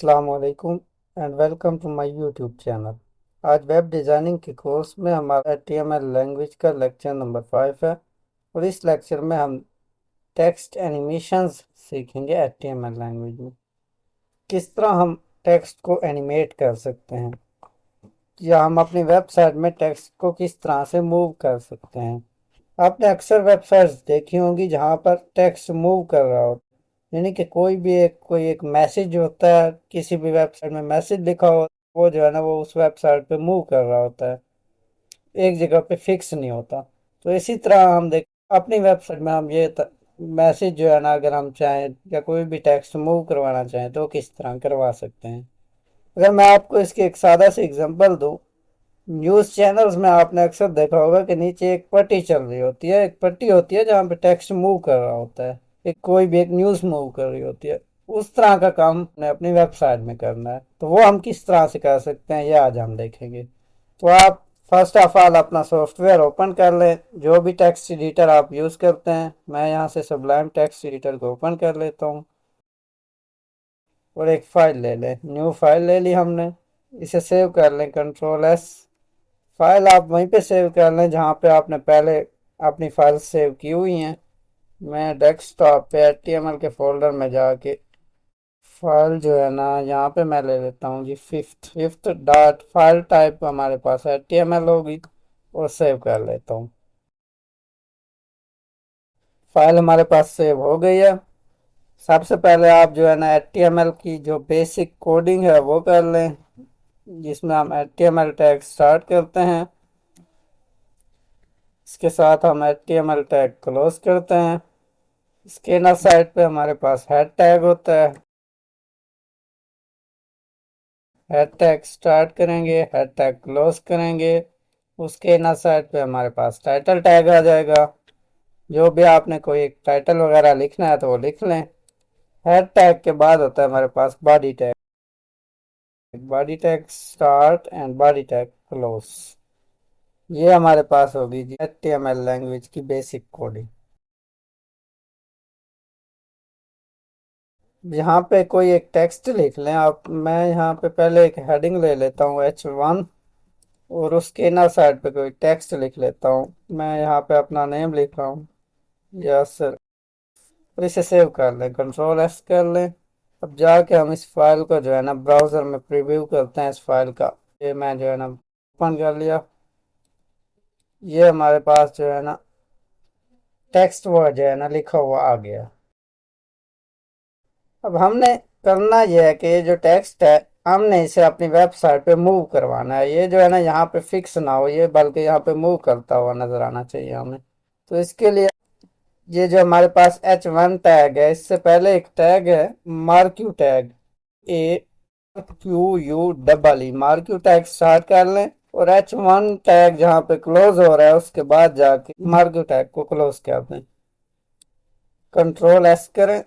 अस्सलामुअलैकुम and welcome to my YouTube channel. आज web designing के कोर्स में हमारा HTML लैंग्वेज का लेक्चर नंबर 5 है और इस लेक्चर में हम टेक्स्ट एनिमेशंस सीखेंगे। HTML लैंग्वेज में किस तरह हम टेक्स्ट को एनिमेट कर सकते हैं या हम अपनी वेबसाइट में टेक्स्ट को किस तरह से मूव कर सकते हैं। आपने अक्सर वेबसाइट्स देखी होंगी जहां पर टेक्स्ट मूव कर रहा हो, यानी कि कोई एक मैसेज होता है, किसी भी वेबसाइट में मैसेज लिखा हो, वो जो है ना वो उस वेबसाइट पे मूव कर रहा होता है, एक जगह पे फिक्स नहीं होता। तो इसी तरह हम देख अपनी वेबसाइट में हम ये मैसेज जो है ना, अगर हम चाहें या कोई भी टेक्स्ट मूव करवाना चाहें तो किस तरह करवा सकते हैं। अगर मैं आपको इसकी एक सादा सी एग्जांपल दूं, न्यूज़ चैनल्स में आपने अक्सर देखा होगा कि नीचे एक पट्टी चल रही होती है, एक पट्टी होती है जहाँ पे टेक्स्ट मूव कर रहा होता है, एक कोई भी एक न्यूज़ मूव कर रही होती है। उस तरह का काम हमें अपनी वेबसाइट में करना है, तो वो हम किस तरह से कर सकते हैं ये आज हम देखेंगे। तो आप फर्स्ट ऑफ ऑल अपना सॉफ्टवेयर ओपन कर लें, जो भी टेक्स्ट एडिटर आप यूज़ करते हैं। मैं यहाँ से सबलाइम टेक्स्ट एडिटर को ओपन कर लेता हूँ और एक फ़ाइल ले लें। न्यू फाइल ले ली हमने, इसे सेव कर लें, कंट्रोल S। फाइल आप वहीं पे सेव कर लें जहाँ पे आपने पहले अपनी फाइल सेव की हुई हैं। मैं डेस्कटॉप पे HTML के फोल्डर में जाके फाइल जो है ना यहाँ पे मैं ले लेता हूँ जी, फिफ्थ डॉट फाइल टाइप हमारे पास HTML होगी और सेव कर लेता हूँ। फाइल हमारे पास सेव हो गई है। सबसे पहले आप जो है ना HTML की जो बेसिक कोडिंग है वो कर लें, जिसमें हम HTML टैग स्टार्ट करते हैं। इसके साथ हम HTML टैग क्लोज करते हैं। इसके इनर साइड पे हमारे पास हेड टैग होता है, हेड टैग स्टार्ट करेंगे, हेड टैग क्लोज करेंगे। उसके इनर साइड पे हमारे पास टाइटल टैग आ जाएगा। जो भी आपने कोई एक टाइटल वगैरह लिखना है तो वो लिख लें। हेड टैग के बाद होता है हमारे पास body tag, body tag start and body tag close. ये हमारे पास होगी जी HTML लैंग्वेज की बेसिक कोडिंग। यहाँ पे कोई एक टेक्स्ट लिख लें आप। मैं यहाँ पे पहले एक हेडिंग ले लेता हूँ H1 और उसके इनर साइड पे कोई टेक्स्ट लिख लेता हूँ। मैं यहाँ पे अपना नेम लिख रहा हूँ, यस सर। और इसे सेव कर लें, कंट्रोल S कर लें। अब जाके हम इस फाइल को जो है ना ब्राउज़र में प्रीव्यू करते हैं इस फाइल का। ये मैं जो है ना ओपन कर लिया। ये हमारे पास जो है ना टेक्स्ट वो जो है ना लिखा हुआ आ गया। अब हमने करना यह है कि ये जो टेक्स्ट है हमने इसे अपनी वेबसाइट पे मूव करवाना है। ये जो है ना यहाँ पे फिक्स ना हो ये, बल्कि यहाँ पे मूव करता हुआ नजर आना चाहिए हमें। तो इसके लिए ये जो हमारे पास H1 टैग है, इससे पहले एक टैग है marquee tag, AQU marquee tag start कर लें और H1 टैग जहाँ पे क्लोज हो रहा है उसके बाद जाके मार्क्यू टैग को क्लोज कर दें। कंट्रोल S करें,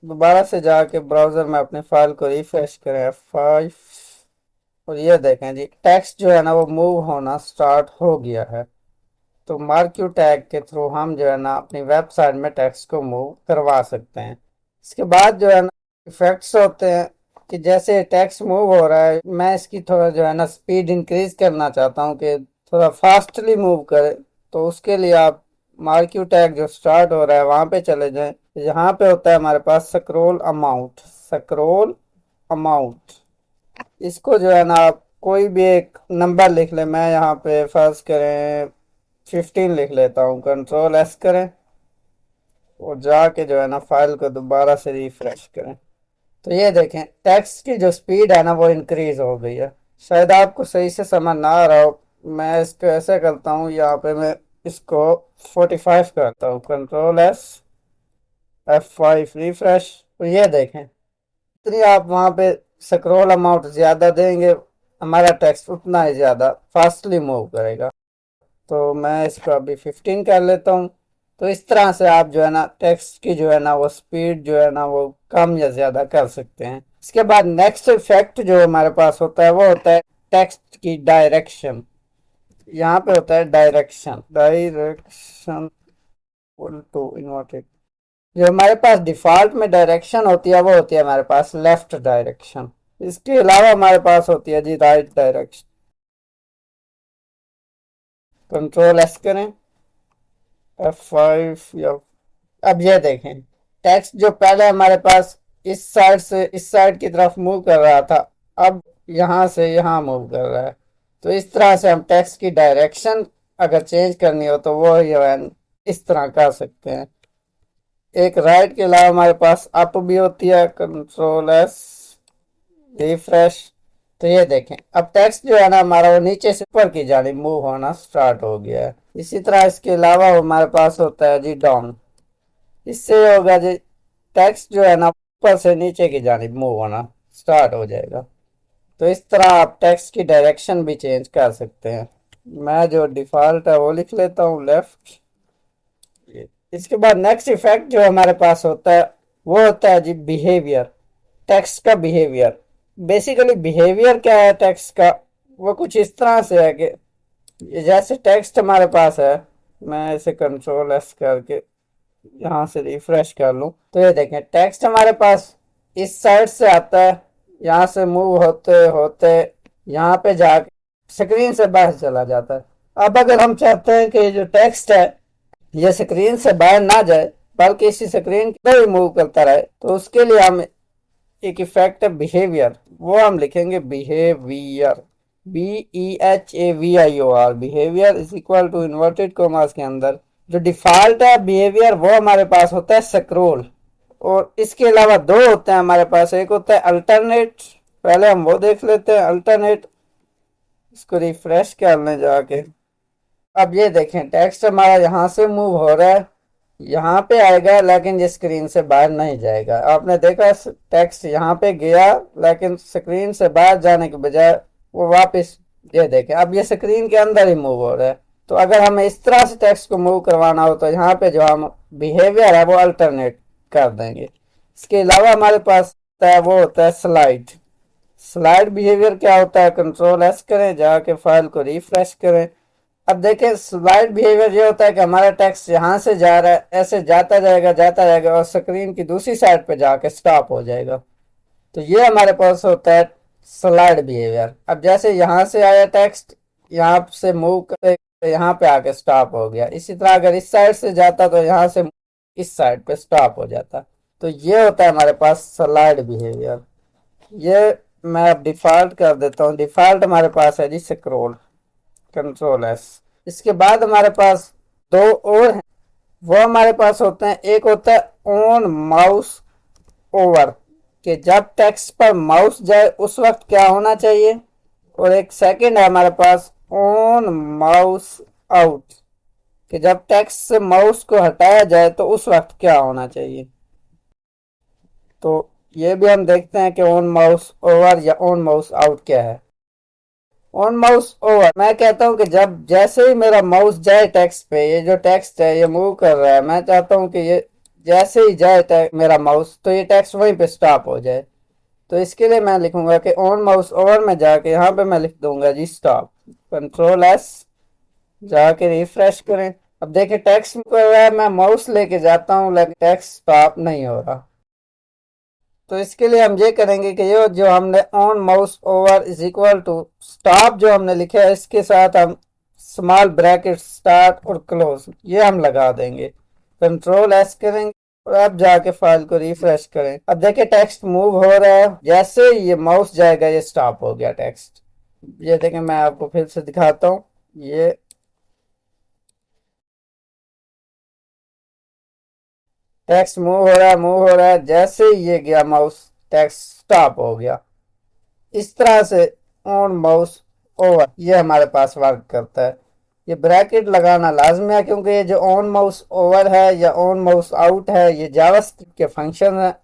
दोबारा से जाके ब्राउजर में अपने फाइल को रिफ्रेश करें F5 और ये देखें जी टेक्स्ट जो है ना वो मूव होना स्टार्ट हो गया है। तो मार्क्यू टैग के थ्रू हम जो है ना अपनी वेबसाइट में टेक्स्ट को मूव करवा सकते हैं। इसके बाद जो है ना इफेक्ट्स होते हैं कि जैसे टेक्स्ट मूव हो रहा है, मैं इसकी थोड़ा जो है ना स्पीड इंक्रीज करना चाहता हूँ कि थोड़ा फास्टली मूव करे। तो उसके लिए आप मार्क्यू टैग जो स्टार्ट हो रहा है वहां पे चले जाएं। यहाँ पे होता है हमारे पास स्क्रॉल अमाउंट, स्क्रॉल अमाउंट। इसको जो है ना आप कोई भी एक नंबर लिख लें। मैं यहाँ पे फर्ज करें 15 लिख लेता हूँ, कंट्रोल S करें और जाके जो है ना फाइल को दोबारा से रिफ्रेश करें। तो ये देखें टेक्स्ट की जो स्पीड है ना वो इंक्रीज हो गई है। शायद आपको सही से समझ ना आ रहा हो, मैं इसको ऐसे करता हूँ, यहाँ पे मैं इसको 45 करता हूँ, कंट्रोल S F5 रिफ्रेश। तो ये देखें जितनी आप वहाँ पे स्क्रॉल अमाउंट ज़्यादा देंगे हमारा टेक्स्ट उतना ही ज़्यादा फास्टली मूव करेगा। तो मैं इसको अभी 15 कर लेता हूँ। तो इस तरह से आप जो है ना टेक्स्ट की जो है ना वो स्पीड जो है ना वो कम या ज़्यादा कर सकते हैं। इसके बाद नेक्स्ट इफेक्ट जो हमारे पास होता है वो होता है टेक्स्ट की डायरेक्शन। यहाँ पे होता है डायरेक्शन, डायरेक्शन टू इन्वर्टेड। जो हमारे पास डिफॉल्ट में डायरेक्शन होती है वो होती है हमारे पास लेफ्ट डायरेक्शन। इसके अलावा हमारे पास होती है जी राइट डायरेक्शन। कंट्रोल एस करें, F5 या अब ये देखें टेक्स्ट जो पहले हमारे पास इस साइड से इस साइड की तरफ मूव कर रहा था, अब यहां से यहां मूव कर रहा है। तो इस तरह से हम टेक्स्ट की डायरेक्शन अगर चेंज करनी हो तो वो इस तरह कर सकते हैं। एक राइट के अलावा हमारे पास अप भी होती है, कंट्रोल एस, रिफ्रेश। तो ये देखें अब टेक्स्ट जो है ना हमारा वो नीचे से ऊपर की जानिब मूव होना स्टार्ट हो गया है। इसी तरह इसके अलावा हमारे पास होता है जी डाउन। इससे ये होगा जी टेक्स्ट जो है ना ऊपर से नीचे की जानिब मूव होना स्टार्ट हो जाएगा। तो इस तरह आप टेक्स्ट की डायरेक्शन भी चेंज कर सकते हैं। मैं जो डिफॉल्ट है वो लिख लेता हूँ लेफ्ट। इसके बाद नेक्स्ट इफेक्ट जो हमारे पास होता है वो होता है जी बिहेवियर, टेक्स्ट का बिहेवियर। बेसिकली बिहेवियर क्या है टेक्स्ट का, वो कुछ इस तरह से है कि जैसे टेक्स्ट हमारे पास है, मैं इसे कंट्रोल एस करके यहाँ से रिफ्रेश कर लूँ तो ये देखें टेक्स्ट हमारे पास इस साइड से आता है, यहाँ से मूव होते होते यहाँ पे जाके स्क्रीन से बाहर चला जाता है। अब अगर हम चाहते हैं कि ये जो टेक्स्ट है ये स्क्रीन से बाहर ना जाए बल्कि इसी स्क्रीन पर ही मूव करता रहे, तो उसके लिए हम एक इफेक्ट है बिहेवियर, वो हम लिखेंगे behaviour, BEHAVIOR, behaviour is equal to inverted commas के अंदर जो डिफॉल्ट है बिहेवियर वो हमारे पास होता है स्क्रॉल। और इसके अलावा दो होते हैं हमारे पास, एक होता है अल्टरनेट, पहले हम वो देख लेते हैं अल्टरनेट। इसको रिफ्रेश कर लें जाके। अब ये देखें टेक्स्ट हमारा यहाँ से मूव हो रहा है, यहाँ पे आएगा लेकिन ये स्क्रीन से बाहर नहीं जाएगा। आपने देखा टेक्स्ट यहाँ पे गया लेकिन स्क्रीन से बाहर जाने के बजाय वो वापस, ये देखें अब ये स्क्रीन के अंदर ही मूव हो रहा है। तो अगर हमें इस तरह से टेक्स्ट को मूव करवाना हो तो यहाँ पे जो हम बिहेवियर है वो अल्टरनेट कर देंगे। इसके अलावा हमारे पास होता है वो होता है स्लाइड। स्लाइड बिहेवियर क्या होता है, कंट्रोल एस करें, जाके फाइल को रिफ्रेश करें। अब देखें स्लाइड बिहेवियर ये होता है कि हमारा टेक्स्ट यहाँ से जा रहा है, ऐसे जाता जाएगा और स्क्रीन की दूसरी साइड पे जाके स्टॉप हो जाएगा। तो ये हमारे पास होता है स्लाइड बिहेवियर। अब जैसे यहाँ से आया टेक्स्ट, यहाँ से मूव कर यहाँ पे आके स्टॉप हो गया। इसी तरह अगर इस साइड से जाता तो यहाँ से इस साइड पे स्टॉप हो जाता। तो ये होता है हमारे पास स्लाइड बिहेवियर। ये मैं अब डिफॉल्ट कर देता हूँ। डिफॉल्ट हमारे पास है जी स्क्रॉल, कंट्रोल एस। इसके बाद हमारे पास दो और हैं, वो हमारे पास होते हैं, एक होता है ऑन माउस ओवर कि जब टेक्स्ट पर माउस जाए उस वक्त क्या होना चाहिए, और एक सेकंड है हमारे पास ऑन माउस आउट कि जब टेक्स्ट से माउस को हटाया जाए तो उस वक्त क्या होना चाहिए। तो ये भी हम देखते हैं कि ऑन माउस ओवर या ऑन माउस आउट क्या है। ऑन माउस ओवर मैं कहता हूं कि जब जैसे ही मेरा माउस जाए टेक्स्ट पे, ये जो टेक्स्ट है ये मूव कर रहा है, मैं चाहता हूं कि ये जैसे ही जाए मेरा माउस तो ये टेक्स्ट वहीं पे स्टॉप हो जाए। तो इसके लिए मैं लिखूंगा कि ऑन माउस ओवर में जाके यहाँ पे मैं लिख दूंगा जी स्टॉप, कंट्रोल एस, जाके रिफ्रेश करें। अब देखिए टेक्स्ट कर रहा है, मैं माउस लेके जाता हूँ लेकिन टेक्स्ट स्टॉप नहीं हो रहा। तो इसके लिए हम ये करेंगे कि ये जो हमने on mouse over is equal to stop जो हमने लिखा है इसके साथ हम स्मॉल ब्रैकेट स्टार्ट और क्लोज ये हम लगा देंगे। कंट्रोल एस करेंगे और अब जाके फाइल को रिफ्रेश करें। अब देखिए टेक्स्ट मूव हो रहा है, जैसे ही ये माउस जाएगा ये स्टॉप हो गया टेक्स्ट। ये देखें मैं आपको फिर से दिखाता हूँ, ये टेक्स्ट मूव हो रहा है, जैसे ही ये गया माउस टेक्स्ट स्टॉप हो गया। इस तरह से ऑन माउस ओवर ये हमारे पास वर्क करता है। ये ब्रैकेट लगाना लाजमी है क्योंकि ये जो ऑन माउस ओवर है या ऑन माउस आउट है ये जावास्क्रिप्ट के फंक्शन है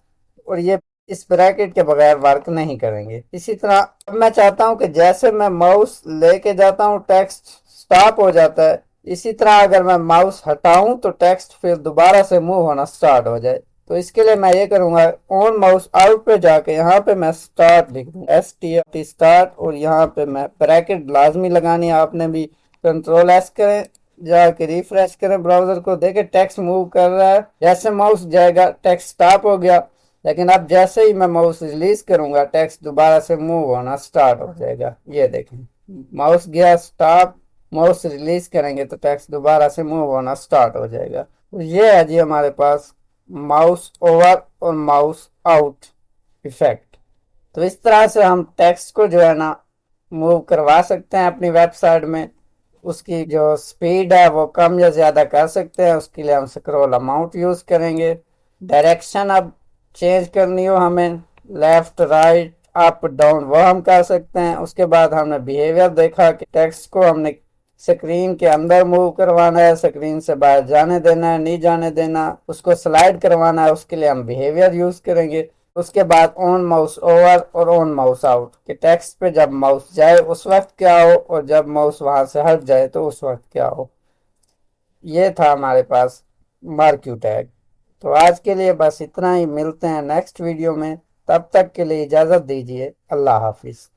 और ये इस ब्रैकेट के बगैर वर्क नहीं करेंगे। इसी तरह अब मैं चाहता हूं कि जैसे मैं माउस लेके जाता हूं टेक्स्ट स्टॉप हो जाता है, इसी तरह अगर मैं माउस हटाऊं तो टेक्स्ट फिर दोबारा से मूव होना स्टार्ट हो जाए। तो इसके लिए मैं ये करूंगा ऑन माउस आउट पे जाके यहाँ पे मैं स्टार्ट लिख दूँ, START स्टार्ट, और यहाँ पे मैं ब्रैकेट लाजमी लगानी है आपने भी। कंट्रोल एस करें, जाके रिफ्रेश करें ब्राउजर को, देखे टेक्स्ट मूव कर रहा है, जैसे माउस जाएगा टेक्स्ट स्टॉप हो गया, लेकिन अब जैसे ही मैं माउस रिलीज करूंगा टेक्स्ट दोबारा से मूव होना स्टार्ट हो जाएगा। ये देखें, माउस गया स्टॉप, माउस रिलीज करेंगे तो टेक्स्ट दोबारा से मूव होना स्टार्ट हो जाएगा। तो ये है जी हमारे पास माउस ओवर और माउस आउट इफेक्ट। तो इस तरह से हम टेक्स्ट को जो है ना मूव करवा सकते हैं अपनी वेबसाइट में। उसकी जो स्पीड है वो कम या ज़्यादा कर सकते हैं, उसके लिए हम स्क्रॉल अमाउंट यूज़ करेंगे। डायरेक्शन अब चेंज करनी हो हमें, लेफ्ट राइट अप डाउन, वो हम कर सकते हैं। उसके बाद हमने बिहेवियर देखा कि टेक्स्ट को हमने स्क्रीन के अंदर मूव करवाना है, स्क्रीन से बाहर जाने देना है, नहीं जाने देना, उसको स्लाइड करवाना है, उसके लिए हम बिहेवियर यूज़ करेंगे। उसके बाद ऑन माउस ओवर और ऑन माउस आउट कि टेक्स्ट पे जब माउस जाए उस वक्त क्या हो और जब माउस वहां से हट जाए तो उस वक्त क्या हो। ये था हमारे पास मार्क्यू टैग। तो आज के लिए बस इतना ही, मिलते हैं नेक्स्ट वीडियो में। तब तक के लिए इजाज़त दीजिए। अल्लाह हाफिज़।